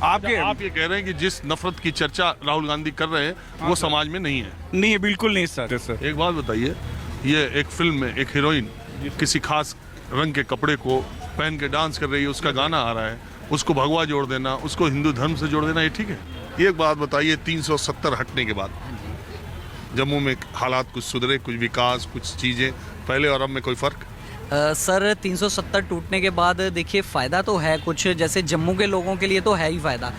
आप ये कह रहे हैं कि जिस नफरत की चर्चा राहुल गांधी कर रहे हैं वो समाज में नहीं है। नहीं, बिल्कुल नहीं सर। एक बात बताइए, ये एक फिल्म में एक हीरोइन किसी खास रंग के कपड़े को पहन के डांस कर रही है, उसका गाना आ रहा है, उसको भगवा जोड़ देना, उसको हिंदू धर्म से जोड़ देना, ये ठीक है? एक बात बताइए, 370 हटने के बाद जम्मू में हालात कुछ सुधरे, कुछ विकास, कुछ चीजें पहले और अब में कोई फर्क? सर 370 टूटने के बाद देखिए फ़ायदा तो है कुछ, जैसे जम्मू के लोगों के लिए तो है ही फ़ायदा,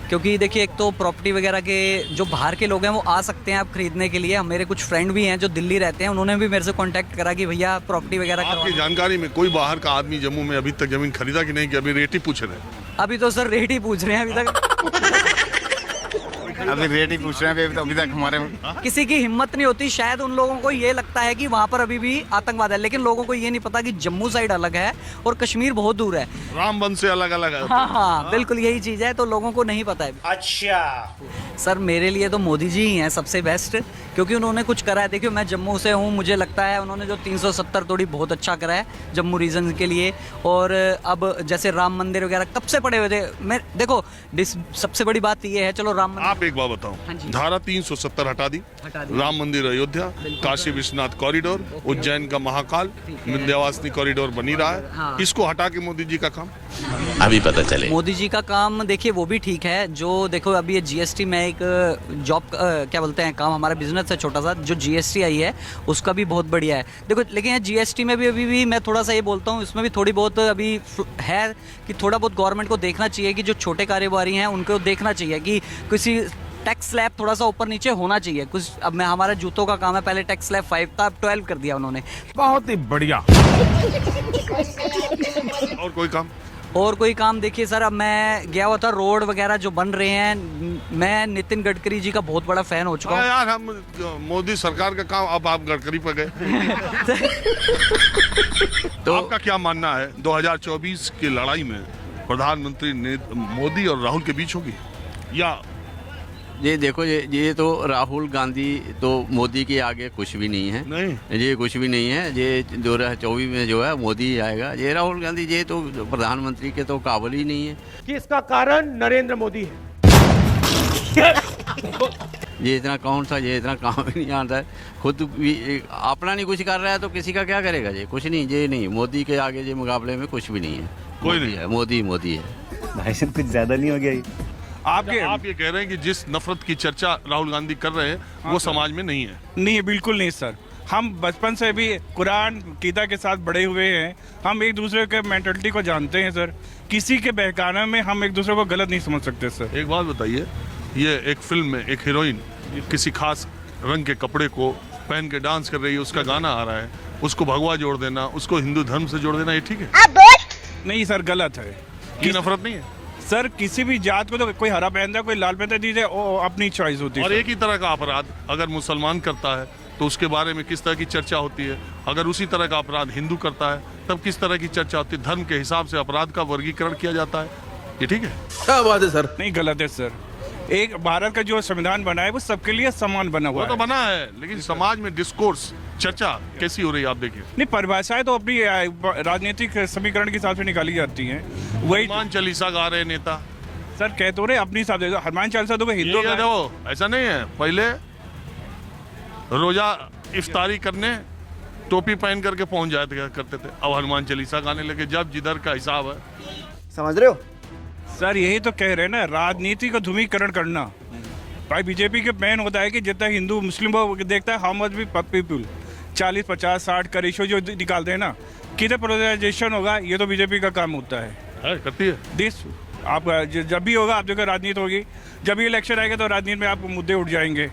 क्योंकि देखिए एक तो प्रॉपर्टी वगैरह के जो बाहर के लोग हैं वो आ सकते हैं आप खरीदने के लिए। मेरे कुछ फ्रेंड भी हैं जो दिल्ली रहते हैं, उन्होंने भी मेरे से कांटेक्ट करा कि भैया प्रॉपर्टी वगैरह आपकी जानकारी में कोई बाहर का आदमी जम्मू में अभी तक जमीन खरीदा कि नहीं, कि अभी रेट ही पूछ रहे हैं? अभी तो सर रेट ही पूछ रहे हैं अभी तक। अभी रेट ही पूछ रहे हैं, अभी तक हमारे किसी की हिम्मत नहीं होती, शायद उन लोगों को ये लगता है कि वहाँ पर अभी भी आतंकवाद है, लेकिन लोगों को ये नहीं पता कि जम्मू साइड अलग है और कश्मीर बहुत दूर है। रामबन से अलग अलग है। हाँ, बिल्कुल यही चीज़ है, तो लोगों को नहीं पता है। अच्छा सर मेरे लिए तो मोदी जी ही हैं सबसे बेस्ट, क्योंकि उन्होंने कुछ करा है। देखियो मैं जम्मू से हूँ, मुझे लगता है उन्होंने जो 370 तोड़ी बहुत अच्छा करा है जम्मू रीजन के लिए। और अब जैसे राम मंदिर वगैरह कब से पड़े हुए थे, मैं देखो सबसे बड़ी बात ये है, चलो राम मंदिर। आप एक बात बताओ, हाँ जी। धारा 370 हटा दी, राम मंदिर अयोध्या, काशी विश्वनाथ कॉरिडोर, उज्जैन का महाकाल, विंध्यवासिनी कॉरिडोर बनी रहा है, हाँ। इसको हटा के मोदी जी का काम अभी पता चले। मोदी जी का काम देखिए वो भी ठीक है, जो देखो अभी ये जीएसटी में एक जॉब क्या बोलते हैं काम, हमारा बिजनेस है छोटा सा, जो जीएसटी आई है उसका भी बहुत बढ़िया है। देखो लेकिन जीएसटी में भी अभी भी मैं थोड़ा सा ये बोलता हूँ, इसमें भी थोड़ी बहुत अभी है कि थोड़ा बहुत गवर्नमेंट को देखना चाहिए कि जो छोटे कारोबारी हैं उनको देखना चाहिए कि किसी टैक्स स्लैब थोड़ा सा ऊपर नीचे होना चाहिए कुछ। अब मैं हमारा जूतों का काम है, पहले टैक्स स्लैब 5 था, अब 12 कर दिया उन्होंने। बहुत ही बढ़िया। और कोई काम? और कोई काम देखिए सर, अब मैं गया हुआ था, रोड वगैरह जो बन रहे हैं, मैं नितिन गडकरी जी का बहुत बड़ा फैन हो चुका हूँ। यार हम मोदी सरकार का काम, अब आप गडकरी पर गए। तो आपका क्या मानना है 2024 की लड़ाई में प्रधानमंत्री मोदी और राहुल के बीच होगी, या ये देखो ये तो राहुल गांधी तो मोदी के आगे कुछ भी नहीं है। नहीं, ये कुछ भी नहीं है। ये 2024 में जो है मोदी ही आएगा। ये राहुल गांधी ये तो प्रधानमंत्री के तो काबिल ही नहीं है। कि इसका कारण नरेंद्र मोदी है। ये इतना कौन सा, ये इतना काम ही नहीं आता है, खुद भी अपना नहीं कुछ कर रहा है तो किसी का क्या करेगा? ये कुछ नहीं, ये नहीं, मोदी के आगे ये मुकाबले में कुछ भी नहीं है। कोई नहीं है, मोदी है। भाई साहब कुछ ज्यादा नहीं हो गया ये? आप ये कह रहे हैं कि जिस नफरत की चर्चा राहुल गांधी कर रहे हैं वो समाज में नहीं है? नहीं, बिल्कुल नहीं सर। हम बचपन से भी कुरान कीदा के साथ बड़े हुए हैं, हम एक दूसरे के मेंटलिटी को जानते हैं सर। किसी के बहकाने में हम एक दूसरे को गलत नहीं समझ सकते सर। एक बात बताइए, ये एक फिल्म में एक हीरोइन किसी खास रंग के कपड़े को पहन के डांस कर रही है, उसका गाना आ रहा है, उसको भगवा जोड़ देना, उसको हिंदू धर्म से जोड़ देना, ये ठीक है? नहीं सर, गलत है। ये नफरत नहीं है सर, किसी भी जात को तो कोई हरा पहनता है, कोई लाल पहनता है, दीजिए वो अपनी चॉइस होती है। और एक ही तरह का अपराध अगर मुसलमान करता है तो उसके बारे में किस तरह की चर्चा होती है, अगर उसी तरह का अपराध हिंदू करता है तब किस तरह की चर्चा होती है। धर्म के हिसाब से अपराध का वर्गीकरण किया जाता है, ये ठीक है? क्या बात है सर? नहीं, गलत है सर। एक भारत का जो संविधान बना है वो सबके लिए समान बना हुआ वो तो बना है, लेकिन समाज में डिस्कोर्स, चर्चा कैसी हो रही है आप देखिए। नहीं, परिभाषाएं तो अपनी राजनीतिक समीकरण के हिसाब से निकाली जाती हैं। वही हनुमान चालीसा गा रहे नेता सर, कहते हो रहे अपनी हिसाब से हनुमान चालीसा तो हिंदू का देखो, ऐसा नहीं है। पहले रोजा इफ्तारी करने टोपी पहन करके पहुंच जाया करते थे, अब हनुमान चालीसा गाने लगे, जब जिधर का हिसाब है। समझ रहे हो सर? यही तो कह रहे हैं ना, राजनीति का ध्रुवीकरण करना। भाई बीजेपी के मेन होता है कि जितना हिंदू मुस्लिम को देखता है, हाउ मच भी पीपल 40, 50, 60 का रेशो जो निकालते हैं ना, किधर पोलराइजेशन होगा, ये तो बीजेपी का काम होता है। करती है देश आप जब भी होगा, आप देखो राजनीति होगी, जब भी इलेक्शन आएगा तो राजनीति में आपको मुद्दे उठ जाएंगे।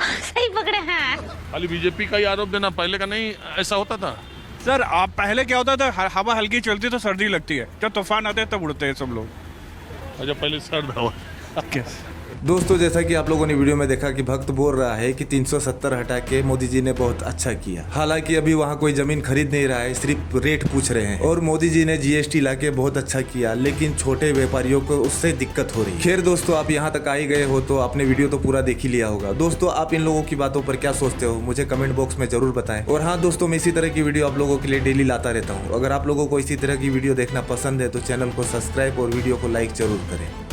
सही पकड़े हैं। खाली बीजेपी का ही आरोप देना, पहले का नहीं ऐसा होता था सर। आप पहले क्या होता था, हवा हल्की चलती तो सर्दी लगती है, जब तूफान आते हैं तब उड़ते हैं सब लोग। अच्छा, पहले सर्द हवा। दोस्तों जैसा कि आप लोगों ने वीडियो में देखा कि भक्त बोल रहा है कि 370 हटा के मोदी जी ने बहुत अच्छा किया। हालांकि अभी वहाँ कोई जमीन खरीद नहीं रहा है, सिर्फ रेट पूछ रहे हैं। और मोदी जी ने जीएसटी लाके बहुत अच्छा किया, लेकिन छोटे व्यापारियों को उससे दिक्कत हो रही है। खैर दोस्तों, आप यहाँ तक आ ही गए हो तो आपने वीडियो तो पूरा देख ही लिया होगा। दोस्तों आप इन लोगों की बातों पर क्या सोचते हो मुझे कमेंट बॉक्स में जरूर बताएं। और हाँ दोस्तों, मैं इसी तरह की वीडियो आप लोगों के लिए डेली लाता रहता हूँ। अगर आप लोगों को इसी तरह की वीडियो देखना पसंद है तो चैनल को सब्सक्राइब और वीडियो को लाइक जरूर करें।